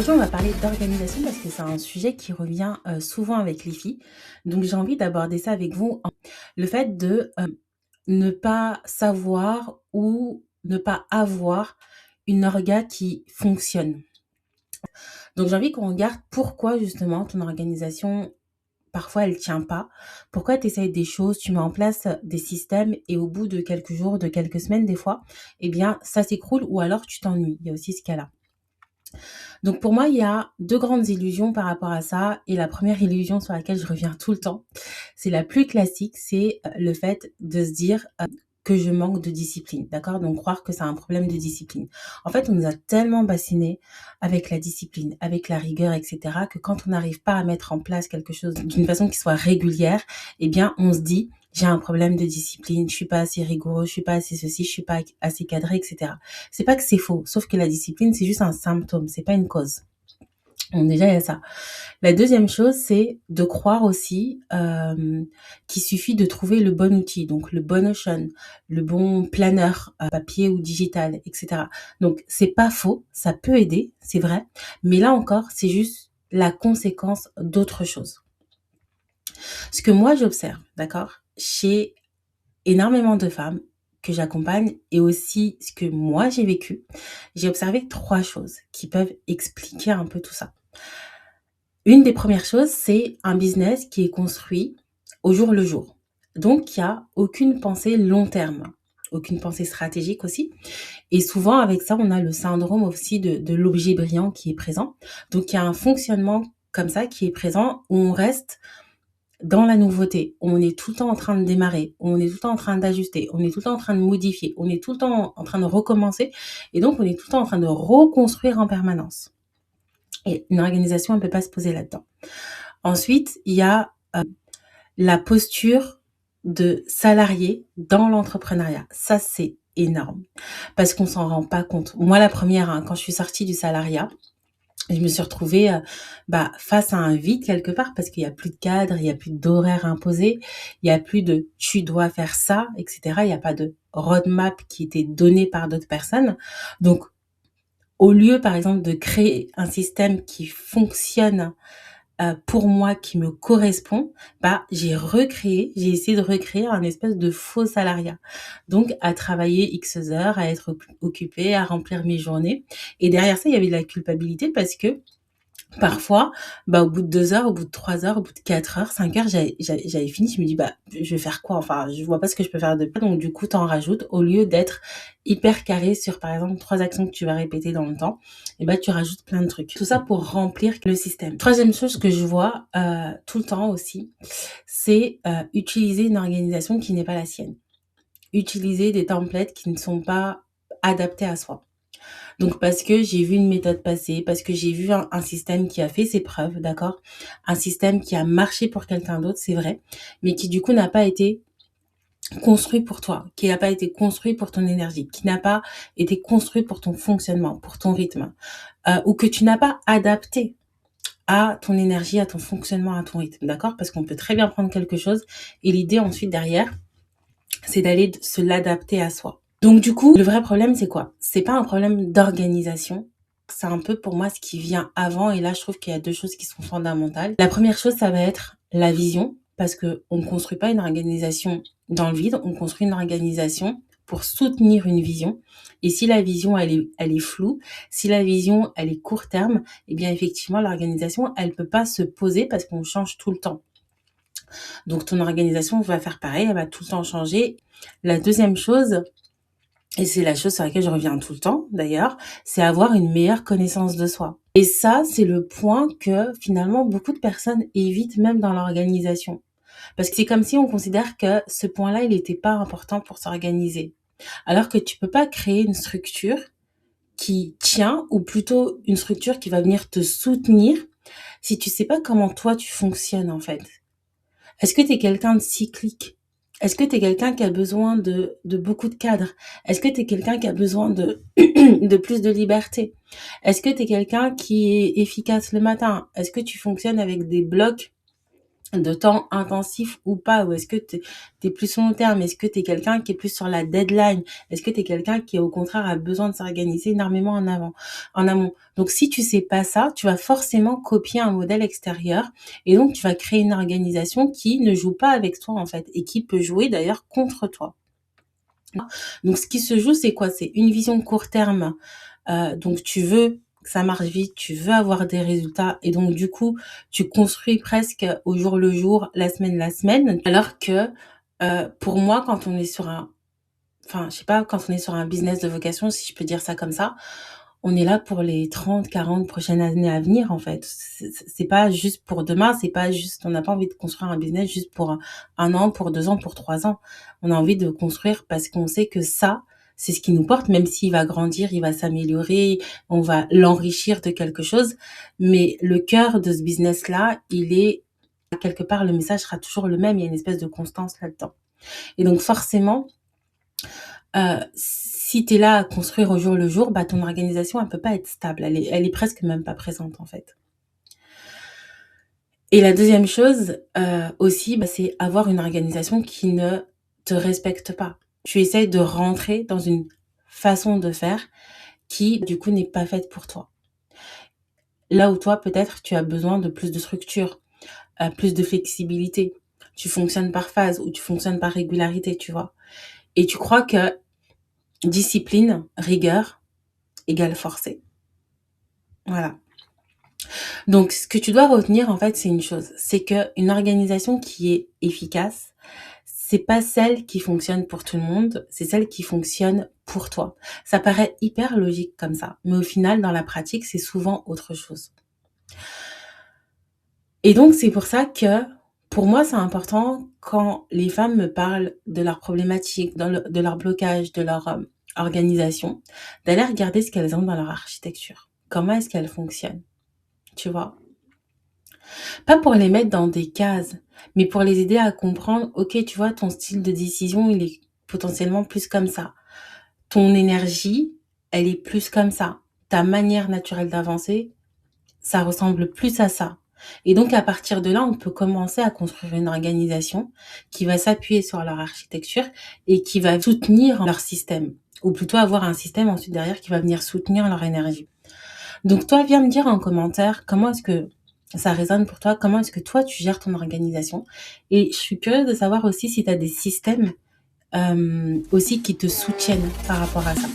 Aujourd'hui, on va parler d'organisation parce que c'est un sujet qui revient souvent avec les filles. Donc, j'ai envie d'aborder ça avec vous. Le fait de ne pas savoir ou ne pas avoir une orga qui fonctionne. Donc, j'ai envie qu'on regarde pourquoi justement ton organisation, parfois, elle tient pas. Pourquoi tu essayes des choses, tu mets en place des systèmes et au bout de quelques jours, de quelques semaines des fois, eh bien, ça s'écroule ou alors tu t'ennuies. Il y a aussi ce cas-là. Donc pour moi, il y a 2 grandes illusions par rapport à ça et la première illusion sur laquelle je reviens tout le temps, c'est la plus classique, c'est, le fait de se dire, que je manque de discipline, d'accord? Donc croire que c'est un problème de discipline. En fait, on nous a tellement bassinés avec la discipline, avec la rigueur et cetera, que quand on n'arrive pas à mettre en place quelque chose d'une façon qui soit régulière, eh bien, on se dit: «J'ai un problème de discipline, je suis pas assez rigoureux, je suis pas assez ceci, je suis pas assez cadré» et cetera. C'est pas que c'est faux, sauf que la discipline, c'est juste un symptôme, c'est pas une cause. Donc déjà, il y a ça. La deuxième chose, c'est de croire aussi, qu'il suffit de trouver le bon outil, donc le bon Notion, le bon planeur, papier ou digital et cetera. Donc c'est pas faux, ça peut aider, c'est vrai, mais là encore, c'est juste la conséquence d'autre chose. Ce que moi j'observe, d'accord, chez énormément de femmes que j'accompagne et aussi ce que moi j'ai vécu, j'ai observé 3 choses qui peuvent expliquer un peu tout ça. Une des premières choses, c'est un business qui est construit au jour le jour. Donc, il y a aucune pensée long terme, aucune pensée stratégique aussi. Et souvent, avec ça, on a le syndrome aussi de l'objet brillant qui est présent. Donc, il y a un fonctionnement comme ça qui est présent où on reste dans la nouveauté. On est tout le temps en train de démarrer, on est tout le temps en train d'ajuster, on est tout le temps en train de modifier, on est tout le temps en train de recommencer. Et donc, on est tout le temps en train de reconstruire en permanence. Et une organisation, elle peut pas se poser là-dedans. Ensuite, il y a la posture de salarié dans l'entrepreneuriat. Ça, c'est énorme parce qu'on s'en rend pas compte. Moi, la première, quand je suis sortie du salariat, je me suis retrouvée face à un vide quelque part parce qu'il y a plus de cadre, il y a plus d'horaire imposé, il y a plus de tu dois faire ça, etc. Il y a pas de roadmap qui était donné par d'autres personnes. Donc, au lieu, par exemple, de créer un système qui fonctionne pour moi, qui me correspond, j'ai essayé de recréer un espèce de faux salariat. Donc à travailler X heures, à être occupée, à remplir mes journées et derrière ça, il y avait de la culpabilité parce que parfois, au bout de 2 heures, au bout de 3 heures, au bout de 4 heures, 5 heures, j'avais fini. Je me dis: je vais faire quoi? Enfin, je vois pas ce que je peux faire de plus. Donc du coup, tu en rajoutes. Au lieu d'être hyper carré sur, par exemple, 3 actions que tu vas répéter dans le temps, tu rajoutes plein de trucs. Tout ça pour remplir le système. Troisième chose que je vois, tout le temps aussi, c'est, utiliser une organisation qui n'est pas la sienne. Utiliser des templates qui ne sont pas adaptés à soi. Donc parce que j'ai vu une méthode passer, parce que j'ai vu un système qui a fait ses preuves, d'accord? Un système qui a marché pour quelqu'un d'autre, c'est vrai, mais qui du coup n'a pas été construit pour toi, qui n'a pas été construit pour ton énergie, qui n'a pas été construit pour ton fonctionnement, pour ton rythme, ou que tu n'as pas adapté à ton énergie, à ton fonctionnement, à ton rythme, d'accord? Parce qu'on peut très bien prendre quelque chose et l'idée ensuite derrière, c'est d'aller se l'adapter à soi. Donc du coup, le vrai problème, c'est quoi? C'est pas un problème d'organisation. C'est un peu pour moi ce qui vient avant et là, je trouve qu'il y a 2 choses qui sont fondamentales. La première chose, ça va être la vision parce qu'on ne construit pas une organisation dans le vide, on construit une organisation pour soutenir une vision et si la vision, elle est floue, si la vision, elle est court terme, eh bien effectivement, l'organisation, elle peut pas se poser parce qu'on change tout le temps. Donc ton organisation va faire pareil, elle va tout le temps changer. La deuxième chose, et c'est la chose sur laquelle je reviens tout le temps d'ailleurs, c'est avoir une meilleure connaissance de soi. Et ça, c'est le point que finalement beaucoup de personnes évitent même dans l'organisation. Parce que c'est comme si on considère que ce point-là, il n'était pas important pour s'organiser. Alors que tu peux pas créer une structure qui tient, ou plutôt une structure qui va venir te soutenir si tu sais pas comment toi tu fonctionnes en fait. Est-ce que tu es quelqu'un de cyclique? Est-ce que tu es quelqu'un qui a besoin de beaucoup de cadres? Est-ce que tu es quelqu'un qui a besoin de de plus de liberté? Est-ce que tu es quelqu'un qui est efficace le matin? Est-ce que tu fonctionnes avec des blocs de temps intensif ou pas? Ou est-ce que tu es plus long terme? Est-ce que tu es quelqu'un qui est plus sur la deadline? Est-ce que tu es quelqu'un qui, au contraire, a besoin de s'organiser énormément en amont? Donc, si tu sais pas ça, tu vas forcément copier un modèle extérieur et donc tu vas créer une organisation qui ne joue pas avec toi, en fait, et qui peut jouer d'ailleurs contre toi. Donc, ce qui se joue, c'est quoi? C'est une vision court terme. Donc, tu veux que ça marche vite, tu veux avoir des résultats et donc du coup, tu construis presque au jour le jour, la semaine. Alors que, pour moi, quand on est sur un enfin, je sais pas, quand on est sur un business de vocation, si je peux dire ça comme ça, on est là pour les 30, 40 prochaines années à venir, en fait. C'est pas juste pour demain, c'est pas juste on n'a pas envie de construire un business juste pour 1 an, pour 2 ans, pour 3 ans. On a envie de construire parce qu'on sait que ça, c'est ce qui nous porte, même s'il va grandir, il va s'améliorer, on va l'enrichir de quelque chose. Mais le cœur de ce business-là, il est quelque part, le message sera toujours le même, il y a une espèce de constance là-dedans. Et donc forcément, si tu es là à construire au jour le jour, bah, ton organisation, elle peut pas être stable. Elle est presque même pas présente, en fait. Et la deuxième chose, aussi, bah, c'est avoir une organisation qui ne te respecte pas. Tu essayes de rentrer dans une façon de faire qui, du coup, n'est pas faite pour toi. Là où toi, peut-être, tu as besoin de plus de structure, plus de flexibilité. Tu fonctionnes par phase ou tu fonctionnes par régularité, tu vois? Et tu crois que discipline, rigueur égale forcer. Voilà. Donc, ce que tu dois retenir, en fait, c'est une chose, c'est qu'une organisation qui est efficace, c'est pas celle qui fonctionne pour tout le monde, c'est celle qui fonctionne pour toi. Ça paraît hyper logique comme ça, mais au final, dans la pratique, c'est souvent autre chose. Et donc, c'est pour ça que, pour moi, c'est important quand les femmes me parlent de leurs problématiques, de leurs blocages, de leur organisation, d'aller regarder ce qu'elles ont dans leur architecture. Comment est-ce qu'elles fonctionnent, tu vois? Pas pour les mettre dans des cases, mais pour les aider à comprendre, OK, tu vois, ton style de décision, il est potentiellement plus comme ça. Ton énergie, elle est plus comme ça. Ta manière naturelle d'avancer, ça ressemble plus à ça. Et donc, à partir de là, on peut commencer à construire une organisation qui va s'appuyer sur leur architecture et qui va soutenir leur système. Ou plutôt avoir un système ensuite derrière qui va venir soutenir leur énergie. Donc toi, viens me dire en commentaire comment est-ce que ça résonne pour toi, comment est-ce que toi tu gères ton organisation. Et je suis curieuse de savoir aussi si tu as des systèmes aussi qui te soutiennent par rapport à ça.